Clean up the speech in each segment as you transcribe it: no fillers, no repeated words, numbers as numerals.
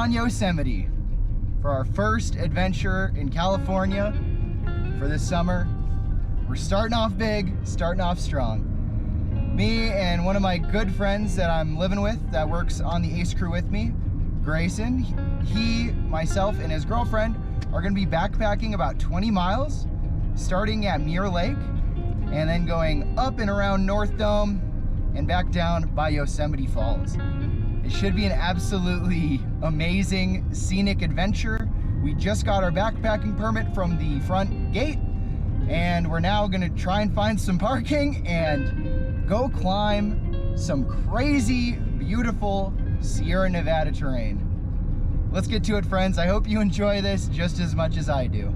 on Yosemite for our first adventure in California for this summer. We're starting off big, starting off strong. Me and one of my good friends that I'm living with that works on the ACE crew with me, Grayson, he, myself, and his girlfriend are gonna be backpacking about 20 miles, starting at Muir Lake, and then going up and around North Dome and back down by Yosemite Falls. It should be an absolutely amazing scenic adventure. We just got our backpacking permit from the front gate, and we're now gonna try and find some parking and go climb some crazy, beautiful Sierra Nevada terrain. Let's get to it, friends. I hope you enjoy this just as much as I do.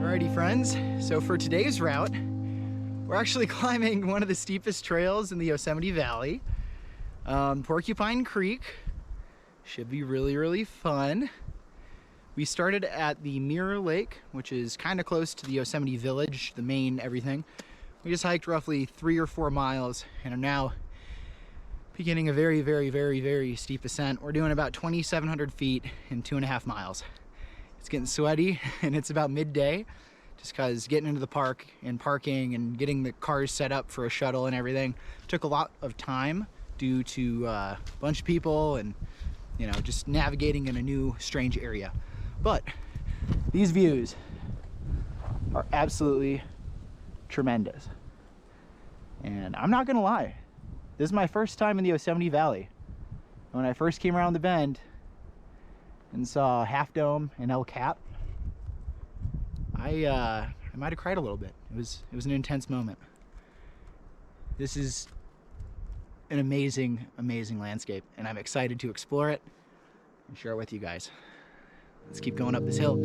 Alrighty, friends, so for today's route, we're actually climbing one of the steepest trails in the Yosemite Valley, Porcupine Creek. Should be really, really fun. We started at the Muir Lake, which is kind of close to the Yosemite Village, the main everything. We just hiked roughly 3 or 4 miles and are now beginning a very, very, very, very steep ascent. We're doing about 2,700 feet in 2.5 miles. It's getting sweaty and it's about midday, just because getting into the park and parking and getting the cars set up for a shuttle and everything took a lot of time due to a bunch of people and, you know, just navigating in a new, strange area. But these views are absolutely tremendous. And I'm not gonna lie, this is my first time in the Yosemite Valley. When I first came around the bend and saw Half Dome and El Cap, I might have cried a little bit. It was an intense moment. This is an amazing, amazing landscape, and I'm excited to explore it and share it with you guys. Let's keep going up this hill.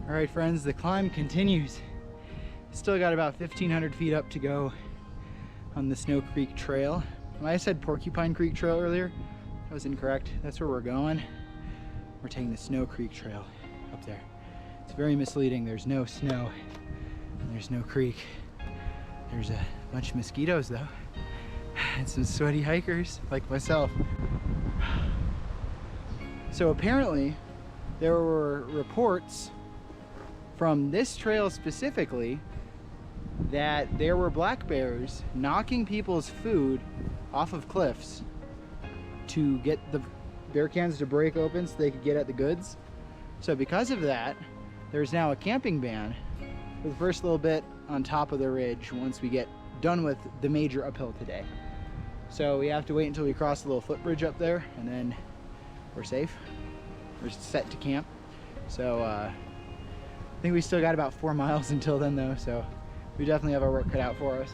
All right, friends, the climb continues. Still got about 1,500 feet up to go on the Snow Creek Trail. When I said Porcupine Creek Trail earlier, that was incorrect. That's where we're going. We're taking the Snow Creek Trail up there. It's very misleading. There's no snow and there's no creek. There's a bunch of mosquitoes though, and some sweaty hikers like myself. So apparently there were reports from this trail specifically that there were black bears knocking people's food off of cliffs to get the bear cans to break open so they could get at the goods. So because of that, there's now a camping ban for the first little bit on top of the ridge once we get done with the major uphill today. So we have to wait until we cross the little footbridge up there, and then we're safe. We're set to camp. So I think we still got about 4 miles until then though, so we definitely have our work cut out for us.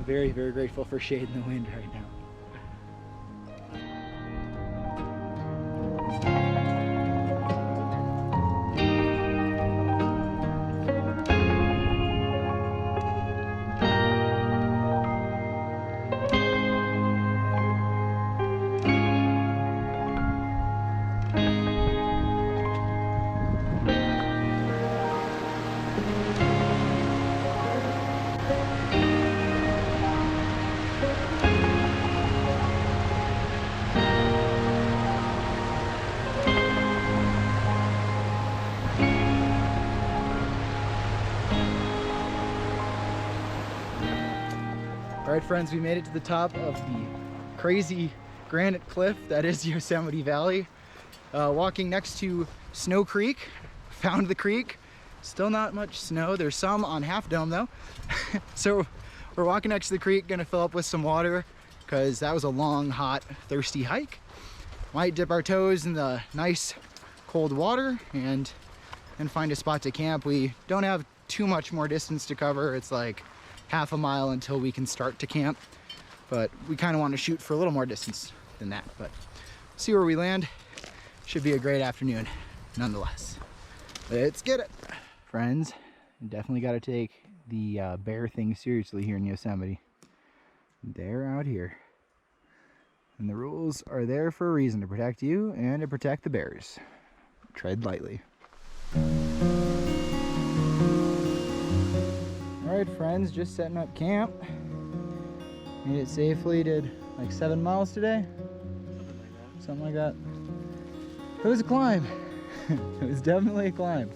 Very, very grateful for shade in the wind right now. All right, friends, we made it to the top of the crazy granite cliff that is Yosemite Valley. Walking next to Snow Creek, found the creek. Still not much snow. There's some on Half Dome though. So we're walking next to the creek, gonna fill up with some water because that was a long, hot, thirsty hike. Might dip our toes in the nice cold water and find a spot to camp. We don't have too much more distance to cover. It's like half a mile until we can start to camp, but we kind of want to shoot for a little more distance than that. But see where we land. Should be a great afternoon nonetheless. Let's get it. Friends, definitely got to take the bear thing seriously here in Yosemite. They're out here, and the rules are there for a reason, to protect you and to protect the bears. Tread lightly. Alright friends, just setting up camp. Made it safely, did like 7 miles today? Something like that. It was a climb. It was definitely a climb.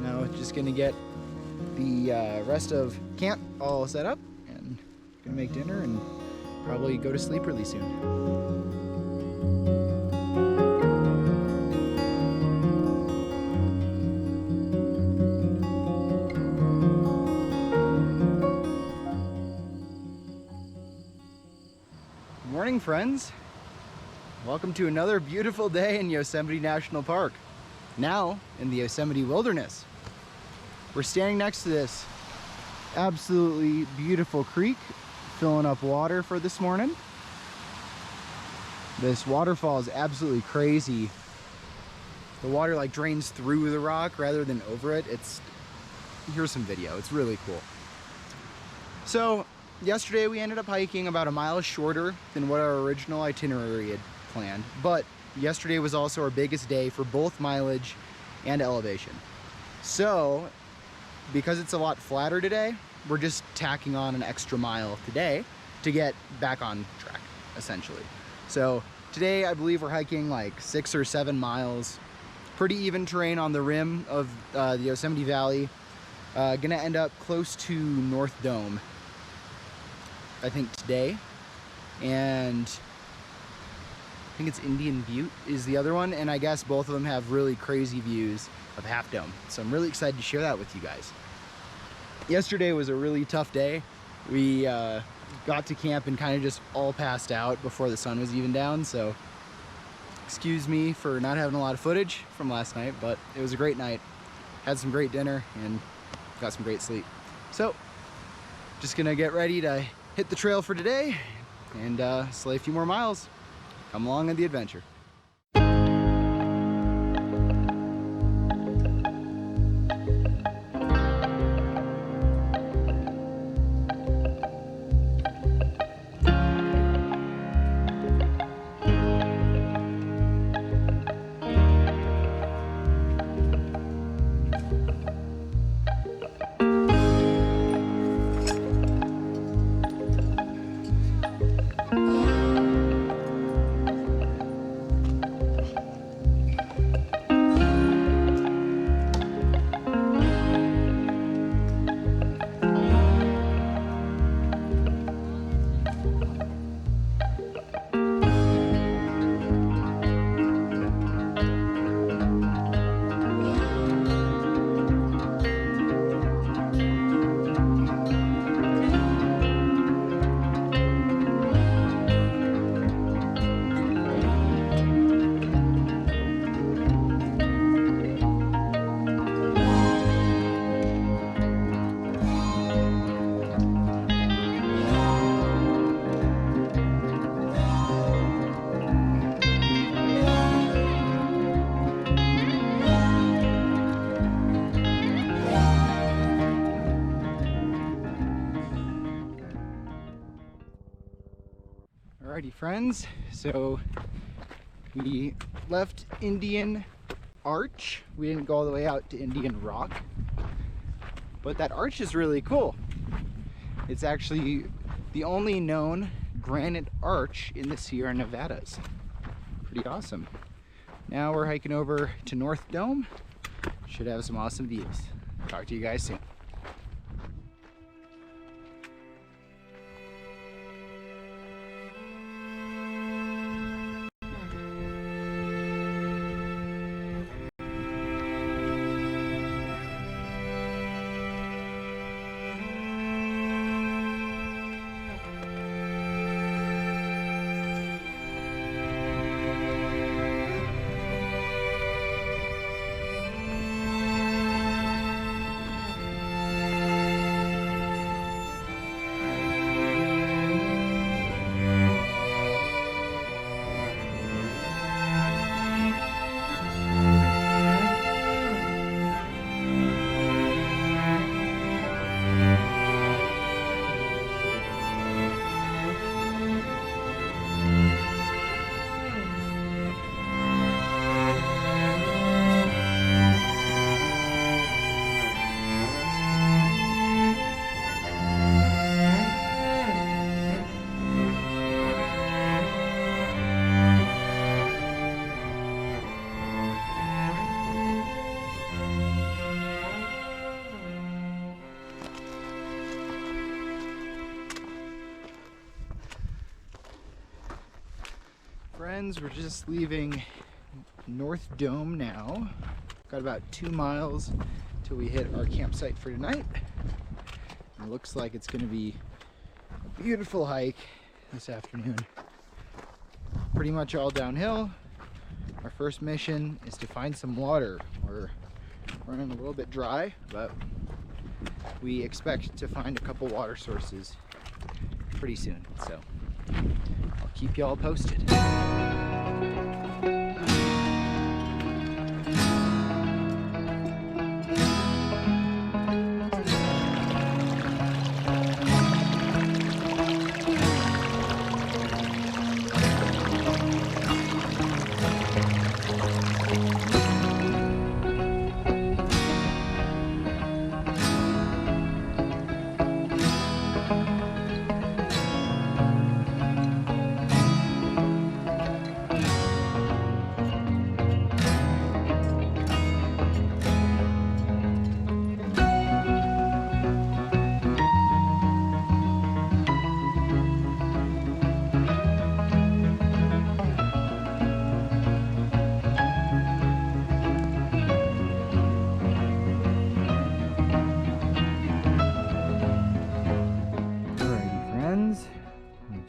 Now just gonna get the rest of camp all set up and gonna make dinner and probably go to sleep really soon. Morning, friends. Welcome to another beautiful day in Yosemite National Park. Now in the Yosemite Wilderness. We're standing next to this absolutely beautiful creek, filling up water for this morning. This waterfall is absolutely crazy. The water like drains through the rock rather than over it. Here's some video. It's really cool. So yesterday we ended up hiking about a mile shorter than what our original itinerary had planned, but yesterday was also our biggest day for both mileage and elevation. So because it's a lot flatter today, we're just tacking on an extra mile today to get back on track, essentially. So today I believe we're hiking like 6 or 7 miles. Pretty even terrain on the rim of the Yosemite Valley. Gonna end up close to North Dome, I think, today, and I think it's Indian Butte is the other one, and I guess both of them have really crazy views of Half Dome, so I'm really excited to share that with you guys. Yesterday was a really tough day. We got to camp and kind of just all passed out before the sun was even down, so excuse me for not having a lot of footage from last night, but it was a great night. Had some great dinner and got some great sleep. So just gonna get ready to hit the trail for today and slay a few more miles. Come along on the adventure. Alrighty friends, so we left Indian Arch. We didn't go all the way out to Indian Rock, but that arch is really cool. It's actually the only known granite arch in the Sierra Nevadas. Pretty awesome. Now we're hiking over to North Dome. Should have some awesome views. Talk to you guys soon. Friends, we're just leaving North Dome now. Got about 2 miles till we hit our campsite for tonight. It looks like it's going to be a beautiful hike this afternoon. Pretty much all downhill. Our first mission is to find some water. We're running a little bit dry, but we expect to find a couple water sources pretty soon. So I'll keep y'all posted.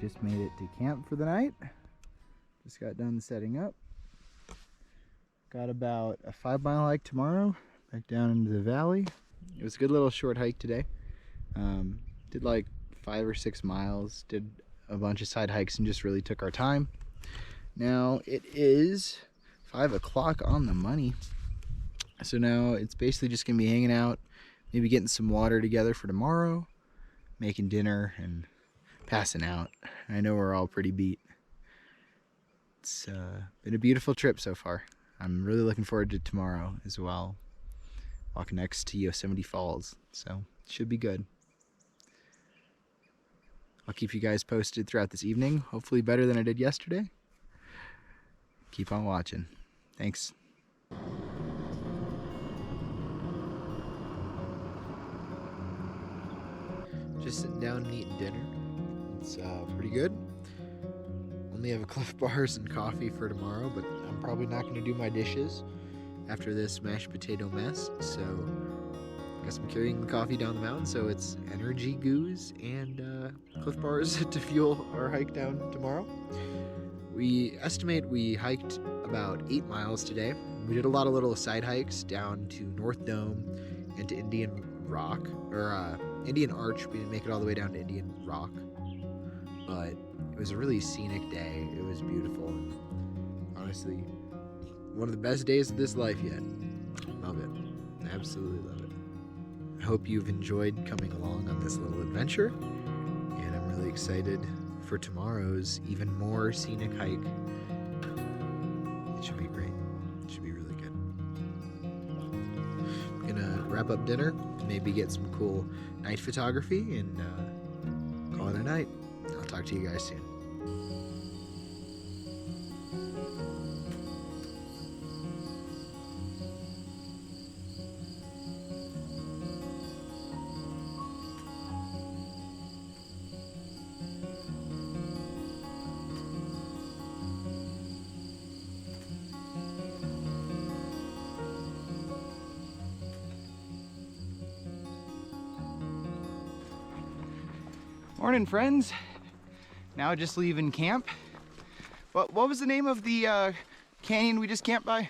Just made it to camp for the night. Just got done setting up. Got about a 5-mile hike tomorrow, back down into the valley. It was a good little short hike today. Did like 5 or 6 miles, did a bunch of side hikes and just really took our time. Now it is 5 o'clock on the money. So now it's basically just gonna be hanging out, maybe getting some water together for tomorrow, making dinner and passing out. I know we're all pretty beat. It's been a beautiful trip so far. I'm really looking forward to tomorrow as well. Walking next to Yosemite Falls, so it should be good. I'll keep you guys posted throughout this evening, hopefully better than I did yesterday. Keep on watching. Thanks. Just sitting down and eating dinner. It's pretty good. Only have a Cliff Bars and coffee for tomorrow, but I'm probably not going to do my dishes after this mashed potato mess. So I guess I'm carrying the coffee down the mountain, so it's energy goos and Cliff Bars to fuel our hike down tomorrow. We estimate we hiked about 8 miles today. We did a lot of little side hikes down to North Dome and to Indian Rock, or Indian Arch. We didn't make it all the way down to Indian Rock, but it was a really scenic day. It was beautiful, and honestly, one of the best days of this life yet. Love it. Absolutely love it. I hope you've enjoyed coming along on this little adventure, and I'm really excited for for tomorrow's even more scenic hike. It should be great. It should be really good. I'm gonna wrap up dinner, maybe get some cool night photography, and call it a night. I'll talk to you guys soon. Morning, friends. Now just leaving camp. What was the name of the canyon we just camped by?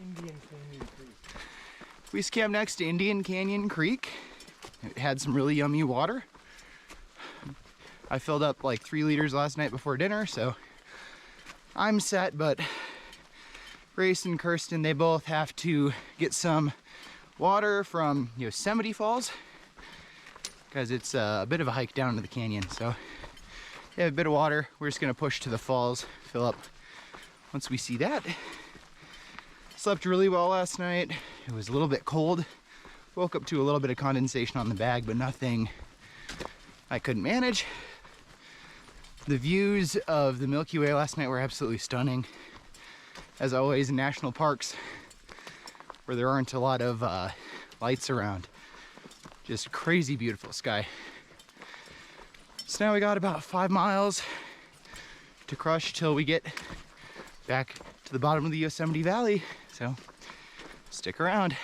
Indian Canyon Creek. We just camped next to Indian Canyon Creek. It had some really yummy water. I filled up like 3 liters last night before dinner, so I'm set, but Grace and Kirsten, they both have to get some water from Yosemite Falls, because it's a bit of a hike down to the canyon. So they have a bit of water. We're just gonna push to the falls, fill up once we see that. Slept really well last night. It was a little bit cold. Woke up to a little bit of condensation on the bag, but nothing I couldn't manage. The views of the Milky Way last night were absolutely stunning. As always in national parks where there aren't a lot of lights around. Just crazy beautiful sky. So now we got about 5 miles to crush till we get back to the bottom of the Yosemite Valley. So stick around.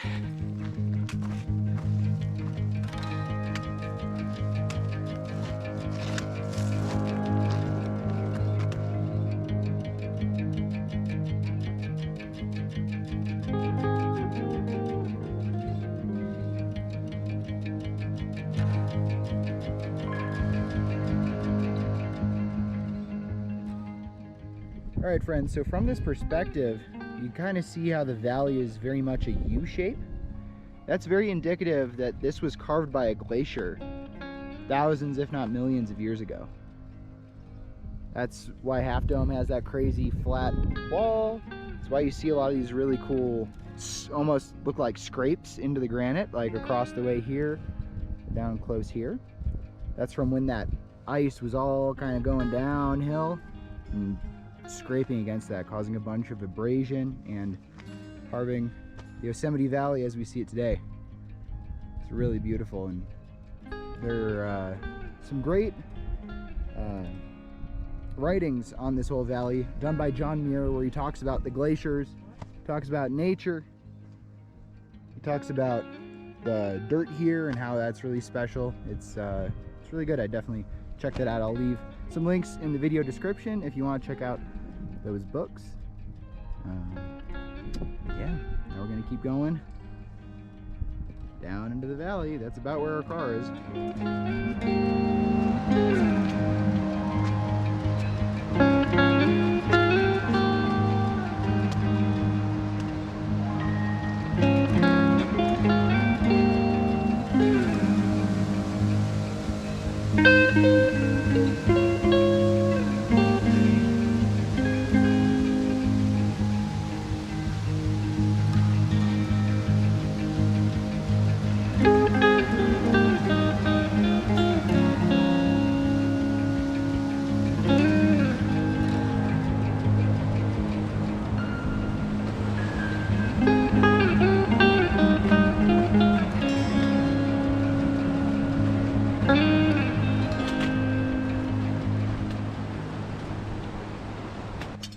All right, friends, so from this perspective, you kind of see how the valley is very much a U shape. That's very indicative that this was carved by a glacier thousands, if not millions of years ago. That's why Half Dome has that crazy flat wall. That's why you see a lot of these really cool, almost look like scrapes into the granite, like across the way here, down close here. That's from when that ice was all kind of going downhill and scraping against that, causing a bunch of abrasion and carving the Yosemite Valley as we see it today. It's really beautiful, and there are some great writings on this whole valley done by John Muir, where he talks about the glaciers, talks about nature, he talks about the dirt here and how that's really special. It's really good. I definitely check that out. I'll leave some links in the video description if you want to check out those books. Yeah, now we're gonna keep going down into the valley. That's about where our car is.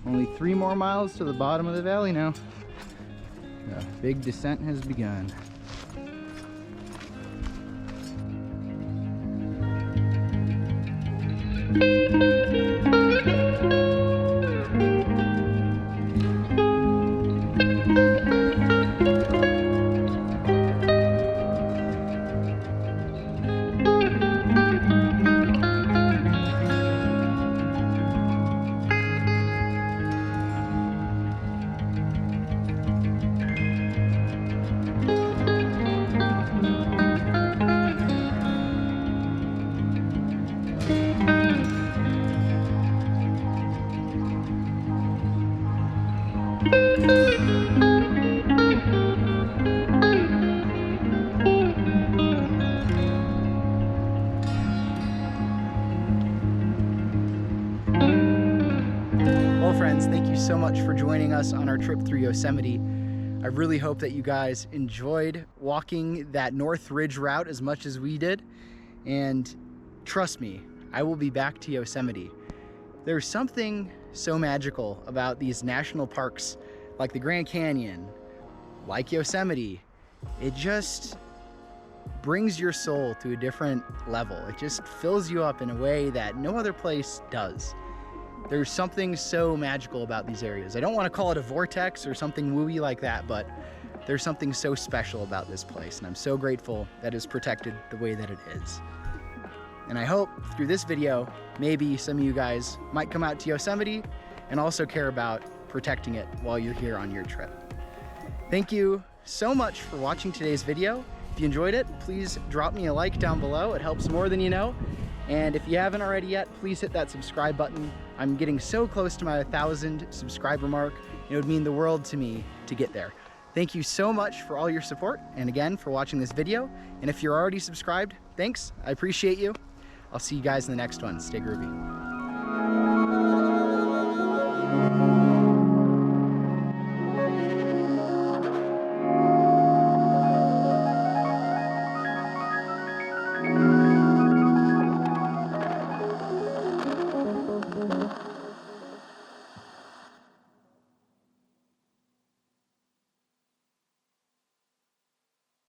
Only 3 more miles to the bottom of the valley now. The big descent has begun. so much for joining us on our trip through Yosemite. I really hope that you guys enjoyed walking that North Ridge route as much as we did. And trust me, I will be back to Yosemite. There's something so magical about these national parks like the Grand Canyon, like Yosemite. It just brings your soul to a different level. It just fills you up in a way that no other place does. There's something so magical about these areas. I don't want to call it a vortex or something wooey like that, but there's something so special about this place, and I'm so grateful that it's protected the way that it is. And I hope through this video, maybe some of you guys might come out to Yosemite and also care about protecting it while you're here on your trip. Thank you so much for watching today's video. If you enjoyed it, please drop me a like down below. It helps more than you know. And if you haven't already yet, please hit that subscribe button. I'm getting so close to my 1,000 subscriber mark. It would mean the world to me to get there. Thank you so much for all your support, and again, for watching this video. And if you're already subscribed, thanks. I appreciate you. I'll see you guys in the next one. Stay groovy.